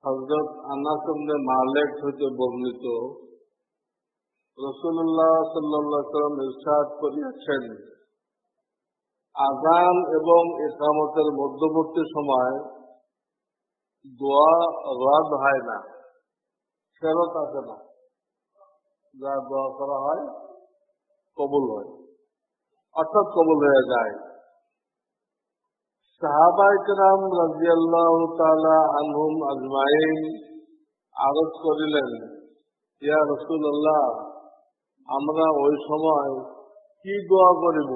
হযরত আনাস ইবনে মালিক হতে বর্ণিত রাসূলুল্লাহ সাল্লাল্লাহু আলাইহি ওয়াসাল্লাম ইরশাদ করিয়াছেন, আযান এবং ইকামতের মধ্যবর্তী সময় দোয়া রদ হয় না, ফেরত আসে না। যা দোয়া করা হয় কবুল হয়, অর্থাৎ কবুল হয়ে যায়। সাহাবায়ে কেরাম রাদিয়াল্লাহু তাআলা আনহুম আজমাইন আরজ করিলেন, ইয়া রাসূলুল্লাহ, আমরা ওই সময় কি দোয়া করিব?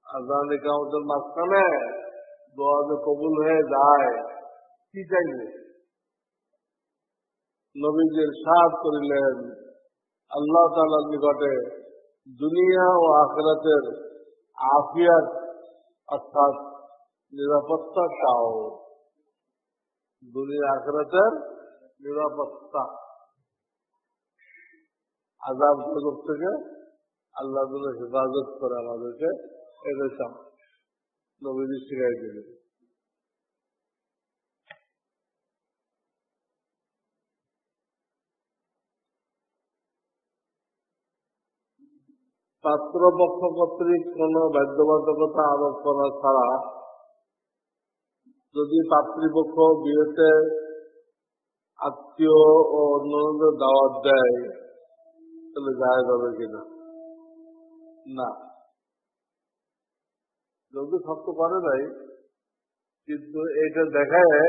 আযান ইকামতের মাঝখানে দোয়া যে কবুল হয়ে যায়, কি চাইব? নবীজি ইরশাদ করিলেন, আল্লাহ তাআলার নিকটে দুনিয়া ও আখিরাতের আফিয়াত অর্থাৎ নিরাপত্তা চাও। দুনিয়া আখিরাতের নিরাপত্তা, আযাব গজব থেকে আল্লাহ যেন হেফাজত করে আমাদেরকে, এটা চাও। নবীজি শিখাই দিলেন। পাত্রপক্ষ কর্তৃক কোন বাধ্যবাধকতা আরোপ করা ছাড়া যদি পাত্রীপক্ষ বিয়েতে আত্মীয় ও অন্যদের দাওয়াত দেয়, তাহলে জায়েজ হবে কিনা? না, যদি শর্ত করে নাই, কিন্তু এইটা দেখায়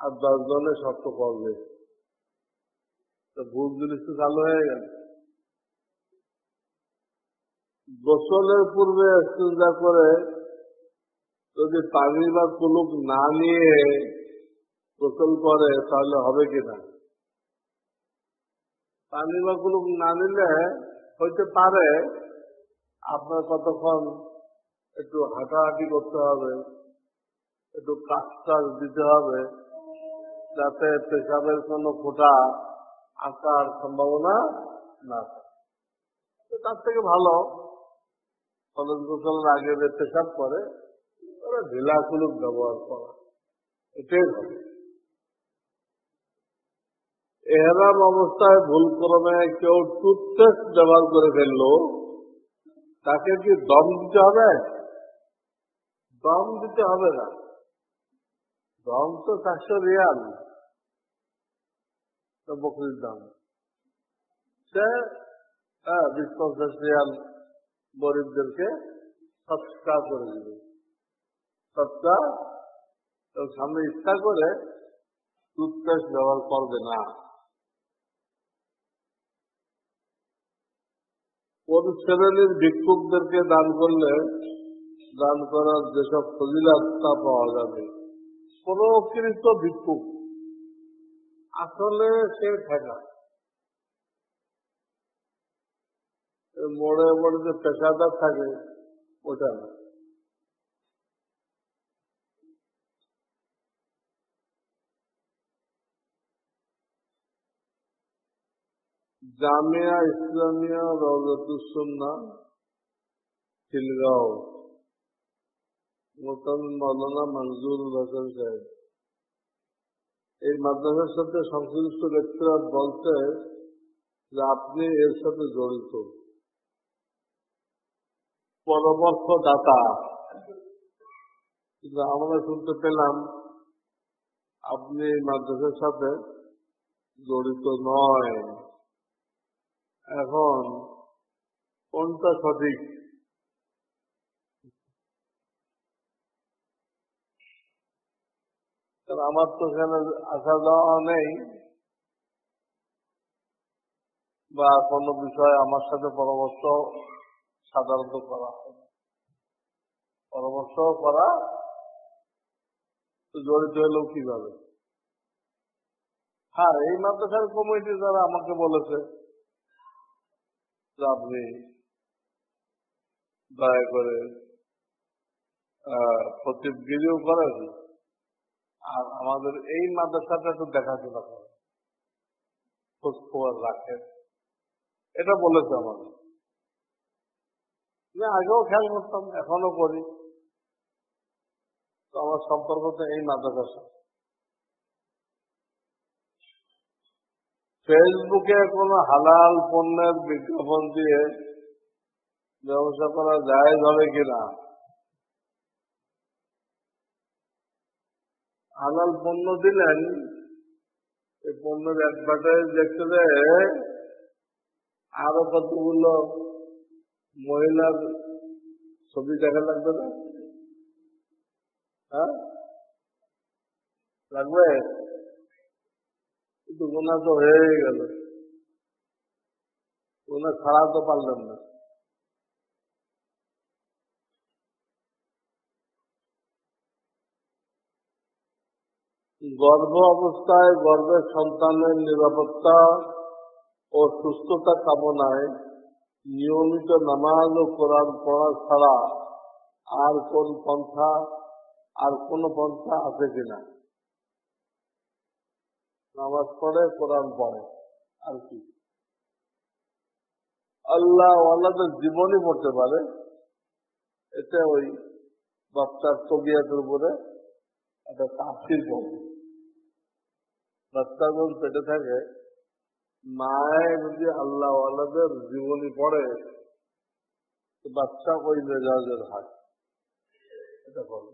আর 10 জনে শর্ত করবে, তো ভুল জিনিস তো চালু হয়ে গেল। গোসলের পূর্বে ইস্তিনজা করে যদি পানি বা কুলুক না নিয়ে গোসল করে, তাহলে হবে কিনা? পানি বা কুলুক না নিলে হইতে পারে আপনার কতক্ষণ একটু হাঁটাহাঁটি করতে হবে, একটু কাজ দিতে হবে, যাতে পেশাবের কোনো ফোঁটা আসার সম্ভাবনা না থাকে। তার থেকে ভালো ফরজ গোসলের আগে যে পেশাব করে ওরা ঢিলা কুলুক ব্যবহার করা, এটাই ভালো। এহরাম অবস্থায় ভুলক্রমে কেউ টুথপেস্ট ব্যবহার করে ফেললো, তাকে কি দম দিতে হবে? দম দিতে হবে না। দম তো 400 রিয়াল বকরির দাম, সে 20-50 রিয়াল গরিবদেরকে সৎকা করে দিবে। সৎকা সামনে ইচ্ছা করে টুথপেস্ট ব্যবহার করবে না। কোন শ্রেণীর ভিক্ষুকদেরকে দান করলে দান করার যেসব ফজিলত তা পাওয়া যাবে? প্রকৃত ভিক্ষুক, আসলে সে ঠেকা মোড়ে মোড়ে যে পেশাদার থাকে ওটা না। জামিয়া ইসলামিয়া রওজাতুস সুন্নাহ খিলগাঁও, মোহতামিম মাওলানা মনজুরুল হাসান সাহেব, এই মাদ্রাসার সাথে সংশ্লিষ্ট লেকচারার বলতে যে আপনি এর সাথে জড়িত পরামর্শদাতা, কিন্তু আমরা শুনতে পেলাম আপনি এই মাদ্রাসার সাথে জড়িত নয়। এখন কোনটা সঠিক? আমার তো এখানে আসা যাওয়া নেই, বা কোনো বিষয়ে আমার সাথে পরামর্শ সাধারণত করা হয়। পরামর্শ করা জড়িত হলেও কিভাবে? হ্যাঁ, এই মাদ্রাসার কমিটি যারা আমাকে বলেছে যে আপনি দয়া করে খতিবগিরিও করেন আর আমাদের এই মাদ্রাসাটা একটু দেখাশোনা করেন, খোঁজ খবর রাখেন, এটা বলেছে আমাদের। আগেও খেয়াল করতাম, এখনো করি। তো আমার সম্পর্ক তো এই মাদ্রাসার সাথে। ফেসবুকে কোনো হালাল পণ্যের বিজ্ঞাপন দিয়ে ব্যবসা করা জায়েজ হবে কিনা? হালাল পণ্য দিলেন, এই পণ্যের অ্যাডভার্টাইজ দেখতে দেয় আরো কতগুলো মহিলার ছবি দেখা লাগবে না? হ্যাঁ, লাগবে। কিন্তু গোনা তো হয়ে গেল, গোনা ছাড়া তো পারলেন না। গর্ভ অবস্থায় গর্ভের সন্তানের নিরাপত্তা ও সুস্থতা কামনায় নিয়মিত নামাজ ও কোরআন পড়া ছাড়া আর কোন পন্থা কোনো পন্থা আছে কিনা? নামাজ পড়ে, কোরআন পড়ে, আর কি? আল্লাহ আল্লাহদের জীবনই পড়তে পারে, এতে ওই বাচ্চার তবিয়তের উপরে একটা তাফসীর পড়ে। বাচ্চা যখন পেটে থাকে, মায়ে যদি আল্লাহ আল্লাহদের জীবনী পড়ে, বাচ্চা ওই মেজাজের হয়, এটা বলে।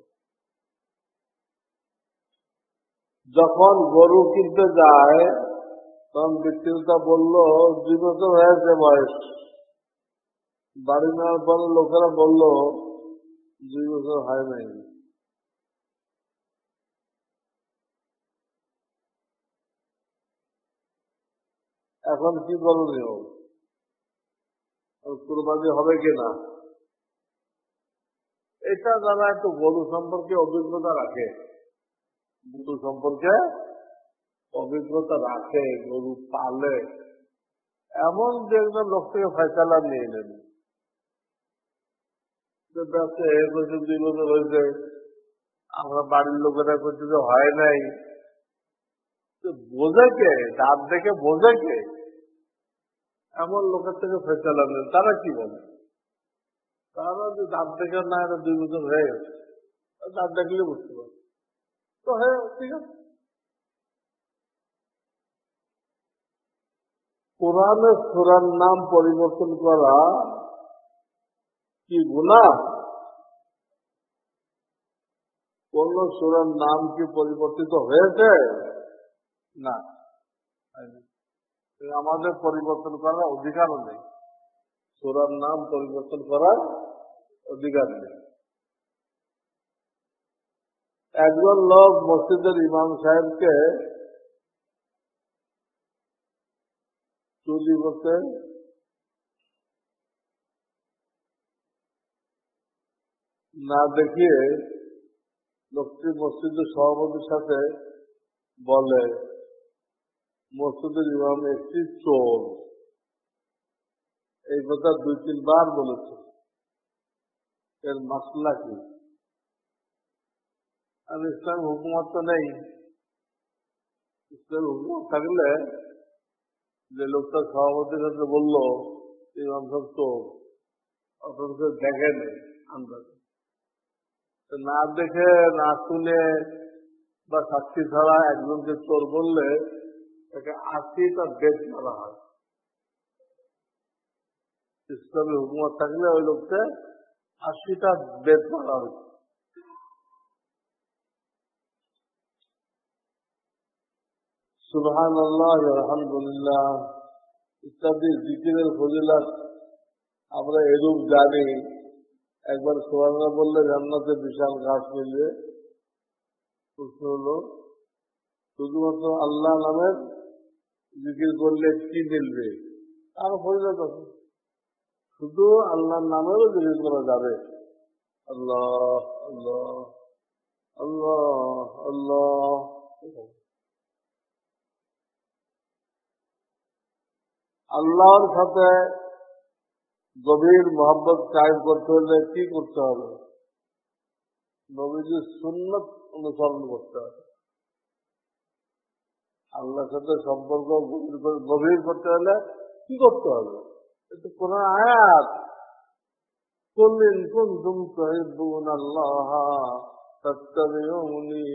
যখন গরু কিনতে যায় তখন বিক্রেতা বলল 2 বছর হয়েছে বয়স। বাড়ি নেওয়ার পরে লোকেরা বলল 2 বছর হয় নাই। এখন কি করণীয়? কুরবানি হবে কিনা? এটা যারা একটু গরু সম্পর্কে অভিজ্ঞতা রাখে, গরু সম্পর্কে অভিজ্ঞতা রাখে, গরু পালে, এমন যে একজন লোক থেকে ফয়সালা নিয়ে নেন। 2 বছর হয়েছে, আমরা বাড়ির লোকেরা করছে যে হয় নাই, বোঝে কে? দাঁত দেখে বোঝে কে? এমন লোকের থেকে ফয়সালা নেন। তারা কি বলে? তারা যে দাঁত দেখে না, এটা 2 বছর হয়ে গেছে, দাঁত দেখলে বুঝতে পারে তো হ্যাঁ ঠিক আছে। কোরআনের সূরার নাম পরিবর্তন করা কি গুনাহ? কোন সূরার নাম কি পরিবর্তিত হয়েছে? না, আমাদের পরিবর্তন করার অধিকারও নেই, সূরার নাম পরিবর্তন করার অধিকার নেই। একজন লোক মসজিদের ইমাম সাহেবকে চুরি করতে না দেখিয়ে লোকটি মসজিদের সভাপতির সাথে বলে, মসজিদের ইমাম একটি চোর। এই কথা 2-3 বার বলেছে। এর মাসলা কি? আর ইসলাম হুকুমত তো নেই। ইসলাম হুকুমত থাকলে যে লোকটা সভাপতির কাছে বললো ইমাম সাহেব চোর, অথচ দেখেন আন্দাজ, না দেখে না শুনে বা সাক্ষী ছাড়া একজনকে চোর বললে তাকে 80টা বেদ মারা হয়। ইসলামী হুকুমত থাকলে ওই লোককে 80টা বেদ মারা হয়। সুবহানাল্লাহ, আলহামদুলিল্লাহ ইত্যাদি জিকিরের ফজিলত আমরা এরূপ জানি। একবার সুবহানাল্লাহ বললে জান্নাতে বিশাল গাছ মিলবে। প্রশ্ন হলো, শুধুমাত্র আল্লাহ নামের জিকির করলে কি মিলবে? তার ফজিলত আছে। শুধু আল্লাহর নামেরও জিকির করা যাবে। আল্লাহ আল্লাহ আল্লাহ আল্লাহ। আল্লাহর সাথে গভীর মহব্বত কায়েম করতে হলে কি করতে হবে? নবীজির সুন্নত অনুসরণ করতে হবে। আল্লাহর সাথে সম্পর্ক গভীর করতে হলে কি করতে হবে? এটা কোন আয়াত, কুল ইন কুনতুম তুহিব্বুনাল্লাহ ফাত্তাবিউনি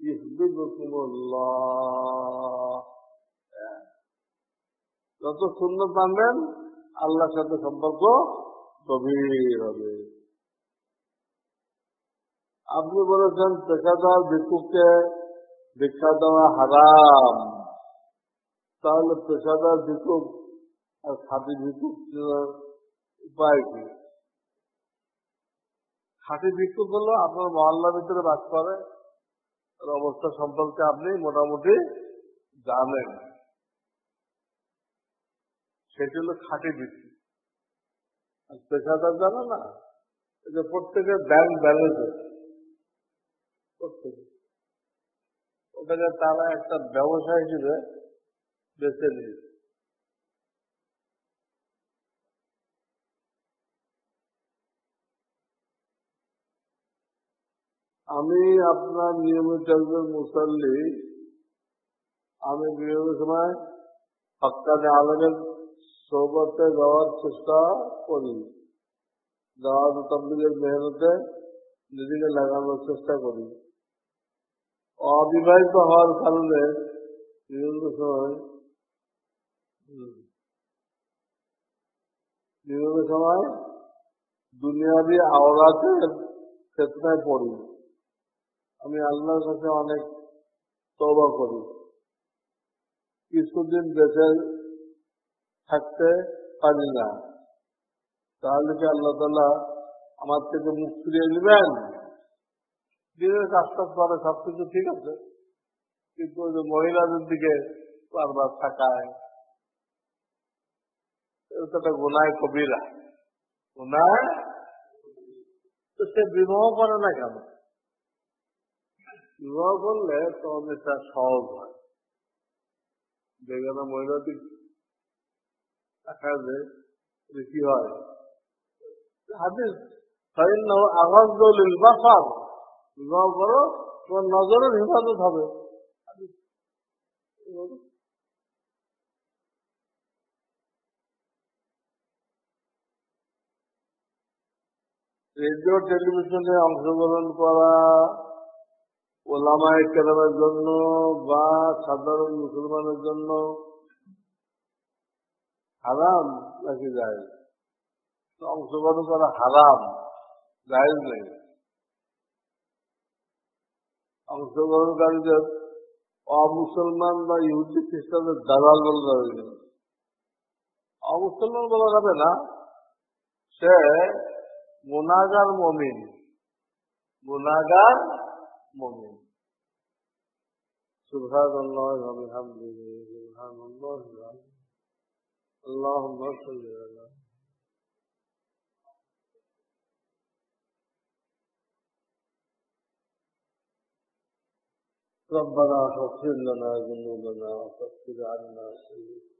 ইউহিব্বুকুমুল্লাহ। যত সুন্নত মানবেন আল্লাহর সাথে সম্পর্ক গভীর হবে। আপনি বলেছেন পেশাদার ভিক্ষুককে ভিক্ষা দেওয়া হারাম, তাহলে পেশাদার ভিক্ষুক আর খাঁটি ভিক্ষুক উপায় কি? খাঁটি ভিক্ষুক হলো আপনার মহল্লার ভিতরে বাস করে, তার অবস্থা সম্পর্কে আপনি মোটামুটি জানেন, সেটি হলো খাঁটি ভিক্ষুক। আর পেশাদার জানে না, এই যে প্রত্যেকের ব্যাংক ব্যালেন্স আছে, প্রত্যেকে ওটাকে তারা একটা ব্যবসা হিসেবে বেছে নিয়েছে। আমি আপনার নিয়মিত একজন মুসল্লি, আমি বিভিন্ন সময় হক্কানি আলমের সোহবতে যাওয়ার চেষ্টা করি, দাওয়াত তাবলীগের মেহনতে নিজেকে লাগানোর চেষ্টা করি। অবিবাহিত হওয়ার কারণে বিভিন্ন সময় দুনিয়াবি আওরাতের ফিতনায় পড়ি। আমি আল্লাহর কাছে অনেক তওবা করি, কিছুদিন বেঁচে থাকতে পারি না, তাহলে কি আল্লাহ তাআলা আমার থেকে মুখ ফিরিয়ে নেবেন? দিনের কাজটা করে সবকিছু ঠিক আছে, কিন্তু ওই যে মহিলাদের দিকে বারবার থাকায়, এটা একটা গুনায় কবিরা, গুনায়। তো সে বিবাহ করে না কেন? বিবাহ করলে তখন এটা সহজ হয়। যেখানে মহিলাদের দেখা যায় কি হয়, হাদিস আওয়াজ দলিল বাসার, বিবাহ করো তোমার নজরের হেফাজত হবে। রেডিও টেলিভিশনে অংশগ্রহণ করা ওলামায়ে কেরামের জন্য বা সাধারণ মুসলমানের জন্য হারাম নাকি জায়েজ? অংশগ্রহণ করা হারাম, জায়েজ নেই। অংশগ্রহণকারীদের অমুসলমান বা ইহুদি খ্রিস্টানদের দালাল বলে যাবে, অমুসলমান বলা যাবে না, সে গুনাহগার মুমিন, গুনাহগার মুমিন। সুবহানাল্লাহ ওয়া বিহামদিহি, সুবহানাল্লাহ আল্লাহুম্মা সাল্লি আলা। ربنا اغفر لنا ذنوبنا وكفر عنا سيئاتنا